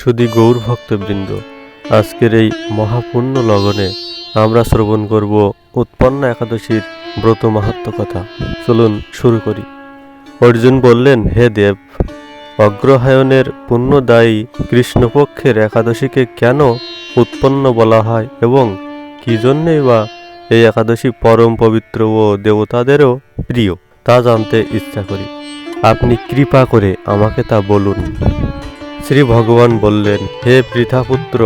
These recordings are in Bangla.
সুধী গৌর ভক্তবৃন্দ, আজকের এই মহাপুণ্য লগনে আমরা শ্রবণ করব উৎপন্ন একাদশীর ব্রত মাহাত্ম্য কথা। চলুন শুরু করি। অর্জুন বললেন, হে দেব, অগ্রহায়ণের পুণ্যদায়ী কৃষ্ণপক্ষের একাদশীকে কেন উৎপন্ন বলা হয় এবং কি জন্যেই বা এই একাদশী পরম পবিত্র ও দেবতাদেরও প্রিয় তা জানতে ইচ্ছা করি। আপনি কৃপা করে আমাকে তা বলুন। শ্রী ভগবান বললেন, হে পৃথাপুত্র,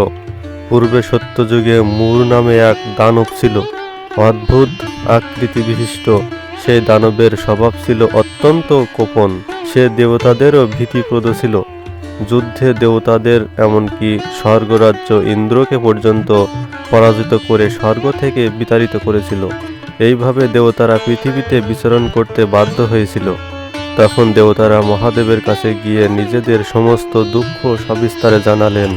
পূর্বে সত্যযুগে মূর নামে এক দানব ছিল। অদ্ভুত আকৃতি বিশিষ্ট সেই দানবের স্বভাব ছিল অত্যন্ত কোপন। সে দেবতাদেরও ভীতিপ্রদ ছিল। যুদ্ধে দেবতাদের এমনকি স্বর্গরাজ্য ইন্দ্রকে পর্যন্ত পরাজিত করে স্বর্গ থেকে বিতাড়িত করেছিল। এইভাবে দেবতারা পৃথিবীতে বিচরণ করতে বাধ্য হয়েছিল। তখন দেবতারা মহাদেবের কাছে গিয়ে নিজেদের সমস্ত দুঃখ সবিস্তারে জানালেন।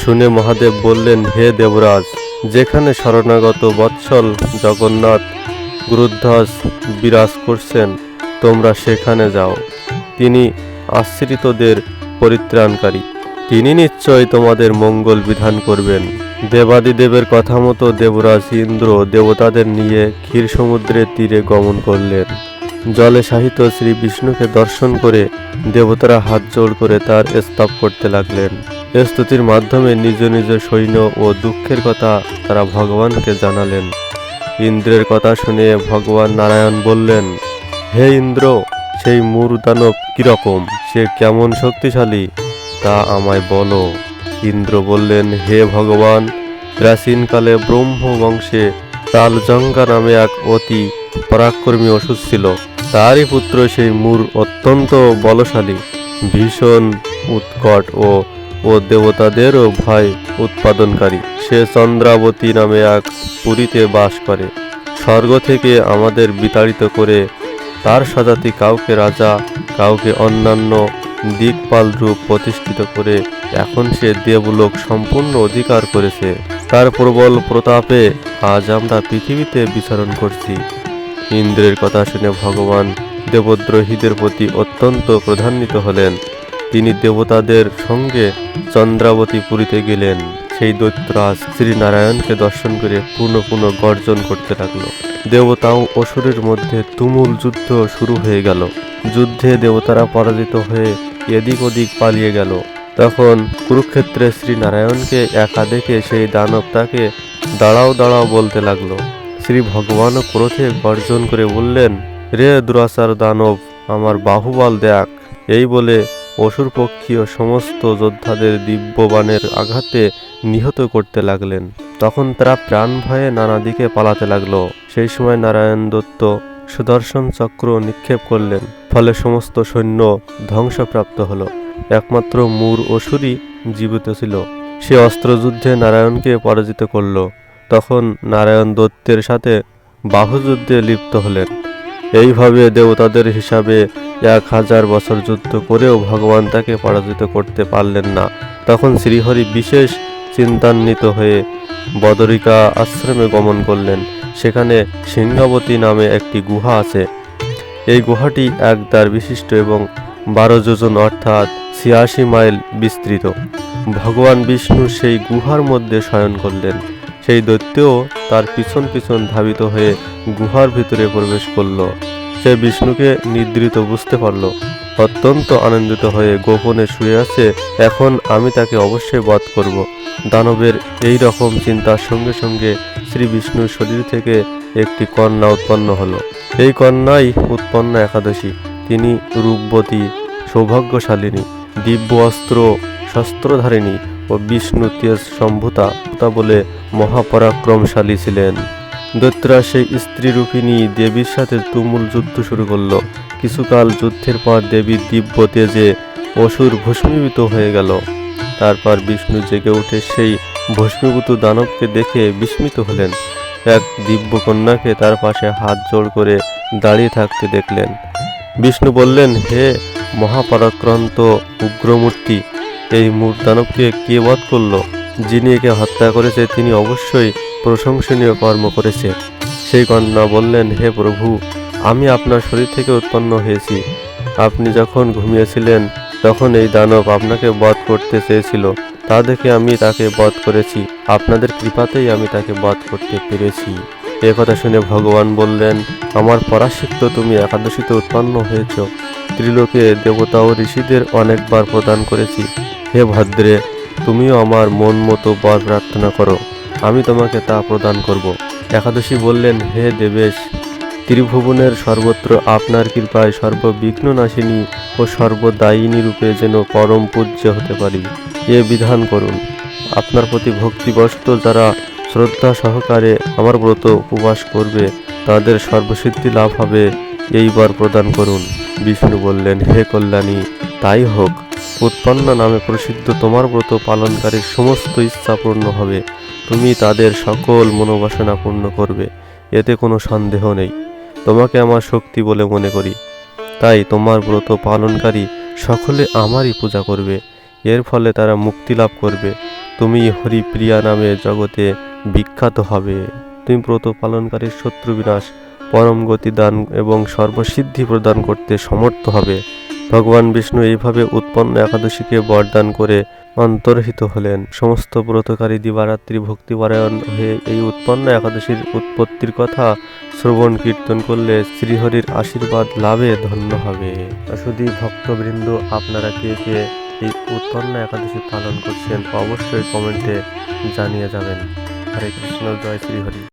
শুনে মহাদেব বললেন, হে দেবরাজ, যেখানে শরণাগত বৎসল জগন্নাথ গুরুধ্বজ বিরাজ করছেন, তোমরা সেখানে যাও। তিনি আশ্রিতদের পরিত্রাণকারী, তিনি নিশ্চয় তোমাদের মঙ্গল বিধান করবেন। দেবাদিদেবের কথা মতো দেবরাজ ইন্দ্র দেবতাদের নিয়ে ক্ষীর সমুদ্রের তীরে গমন করলেন। জলে সাহিত শ্রী বিষ্ণুকে দর্শন করে দেবতারা হাত জোড় করে তার স্তব করতে লাগলেন। স্তুতির মাধ্যমে নিজ নিজ সৈন্য ও দুঃখের কথা তারা ভগবানকে জানালেন। ইন্দ্রের কথা শুনে ভগবান নারায়ণ বললেন, হে ইন্দ্র, সেই মূর দানব কিরকম, সে কেমন শক্তিশালী তা আমায় বলো। ইন্দ্র বললেন, হে ভগবান, প্রাচীনকালে ব্রহ্ম বংশে তালজঙ্গা নামে এক অতি পরাক্রমী অসুর ছিল। তারই পুত্র সেই মূর অত্যন্ত বলশালী, ভীষণ উৎকট ও দেবতাদেরও ভয় উৎপাদনকারী। সে চন্দ্রাবতী নামে এক পুরীতে বাস করে। স্বর্গ থেকে আমাদের বিতাড়িত করে তার স্বজাতি কাউকে রাজা, কাউকে অন্যান্য দিকপাল রূপ প্রতিষ্ঠিত করে এখন সে দেবলোক সম্পূর্ণ অধিকার করেছে। তার প্রবল প্রতাপে আজ আমরা পৃথিবীতে বিচরণ করছি। ইন্দ্রের কথা শুনে ভগবান দেবদ্রোহীদের প্রতি অত্যন্ত ক্রোধান্বিত হলেন। তিনি দেবতাদের সঙ্গে চন্দ্রাবতী পুরীতে গেলেন। সেই দৈত্যরাজ শ্রীনারায়ণকে দর্শন করে পুনঃ পুনঃ গর্জন করতে লাগল। দেবতা ও অসুরের মধ্যে তুমুল যুদ্ধ শুরু হয়ে গেল। যুদ্ধে দেবতারা পরাজিত হয়ে এদিক ওদিক পালিয়ে গেল। তখন কুরুক্ষেত্রে শ্রীনারায়ণকে একা দেখে সেই দানব তাকে দাঁড়াও দাঁড়াও বলতে লাগলো। শ্রী ভগবানও ক্রোধে গর্জন করে বললেন, রে দুরাচার দানব, আমার বাহুবল দেখ। এই বলে অসুরপক্ষীয় সমস্ত যোদ্ধাদের দিব্যবাণের আঘাতে নিহত করতে লাগলেন। তখন তারা প্রাণ ভয়ে নানা দিকে পালাতে লাগলো। সেই সময় নারায়ণ দত্ত সুদর্শন চক্র নিক্ষেপ করলেন। ফলে সমস্ত সৈন্য ধ্বংসপ্রাপ্ত হলো। একমাত্র মূর অসুরই জীবিত ছিল। সে অস্ত্রযুদ্ধে নারায়ণকে পরাজিত করল। তখন নারায়ণ দত্তের সাথে বাহুযুদ্ধে লিপ্ত হলেন। এইভাবে দেবতাদের হিসাবে 1000 বছর যুদ্ধ করেও ভগবান তাকে পরাজিত করতে পারলেন না। তখন শ্রীহরি বিশেষ চিন্তান্বিত হয়ে বদরিকা আশ্রমে গমন করলেন। সেখানে সিংহাবতী নামে একটি গুহা আছে। এই গুহাটি এক দ্বার বিশিষ্ট এবং 12 যোজন অর্থাৎ 86 মাইল বিস্তৃত। ভগবান বিষ্ণু সেই গুহার মধ্যে শয়ন করলেন। সেই দৈত্যও তার পিছন পিছন ধাবিত হয়ে গুহার ভিতরে প্রবেশ করল। সে বিষ্ণুকে নিদ্রিত বুঝতে পারল। অত্যন্ত আনন্দিত হয়ে গোপনে শুয়ে আছে, এখন আমি তাকে অবশ্যই বধ করব। দানবের এই রকম চিন্তার সঙ্গে সঙ্গে শ্রী বিষ্ণুর শরীর থেকে একটি কন্যা উৎপন্ন হলো। এই কন্যাই উৎপন্ন একাদশী। তিনি রূপবতী, সৌভাগ্যশালিনী, দিব্য অস্ত্র শস্ত্রধারিণী ও বিষ্ণু তেজ সম্ভূতা বলে মহাপরাক্রমশালী ছিলেন। দৈত্যরা সেই স্ত্রীরূপিণী দেবীর সাথে তুমুল যুদ্ধ শুরু করল। কিছুকাল যুদ্ধের পর দেবীর দিব্য তেজে অসুর ভস্মীভূত হয়ে গেল। তারপর বিষ্ণু জেগে উঠে সেই ভস্মীভূত দানবকে দেখে বিস্মিত হলেন। এক দিব্য কন্যাকে তার পাশে হাত জোড় করে দাঁড়িয়ে থাকতে দেখলেন। বিষ্ণু বললেন, হে মহাপরাক্রান্ত উগ্রমূর্তি, এই মূর দানবকে কে বধ করল? যিনি একে হত্যা করেছে তিনি অবশ্যই প্রশংসনীয় কর্ম করেছে। সেই কন্যা বললেন, হে প্রভু, আমি আপনার শরীর থেকে উৎপন্ন হয়েছি। আপনি যখন ঘুমিয়েছিলেন তখন এই দানব আপনাকে বধ করতে চেয়েছিল। তা দেখে আমি তাকে বধ করেছি। আপনাদের কৃপাতেই আমি তাকে বধ করতে পেরেছি। এ কথা শুনে ভগবান বললেন, আমার পরাশিক্ত তুমি একাদশীতে উৎপন্ন হয়েছ। ত্রিলোকে দেবতা ও ঋষিদের অনেকবার প্রদান করেছি। হে ভদ্রে, তুমিও আমার মন মতো বর প্রার্থনা করো, আমি তোমাকে তা প্রদান করব। একাদশী বললেন, হে দেবেশ, ত্রিভুবনের সর্বত্র আপনার কৃপায় সর্ববিঘ্ন নাশিনী ও সর্বদায়িনী রূপে যেন পরম পূজ্য হতে পারি, এ বিধান করুন। আপনার প্রতি ভক্তিবশত যারা শ্রদ্ধা সহকারে আমার ব্রত উপবাস করবে, তাদের সর্বসিদ্ধি লাভ হবে, এই বর প্রদান করুন। বিষ্ণু বললেন, হে কল্যাণী, তাই হোক। উৎপন্ন নামে প্রসিদ্ধ তোমার ব্রত পালনকারীর সমস্ত ইচ্ছা পূর্ণ হবে। তুমি তাদের সকল মনোবাসনা পূর্ণ করবে, এতে কোনো সন্দেহ নেই। তোমাকে আমার শক্তি বলে মনে করি, তাই তোমার ব্রত পালনকারী সকলে আমারই পূজা করবে। এর ফলে তারা মুক্তি লাভ করবে। তুমি হরিপ্রিয়া নামে জগতে বিখ্যাত হবে। তুমি ব্রত পালনকারীর শত্রু বিনাশ, পরম গতি দান এবং সর্বসিদ্ধি প্রদান করতে সমর্থ হবে। ভগবান বিষ্ণু এইভাবে উৎপন্ন একাদশীকে বরদান করে অন্তর্হিত হলেন। সমস্ত ব্রতকারী দিবারাত্রি ভক্তিপরায়ণ হয়ে এই উৎপন্ন একাদশীর উৎপত্তির কথা শ্রবণ কীর্তন করলে শ্রীহরির আশীর্বাদ লাভে ধন্য হবে। শুধু ভক্তবৃন্দ, আপনারা কে কে এই উৎপন্ন একাদশী পালন করছেন অবশ্যই কমেন্টে জানিয়ে যাবেন। হরে কৃষ্ণ, জয় শ্রীহরি।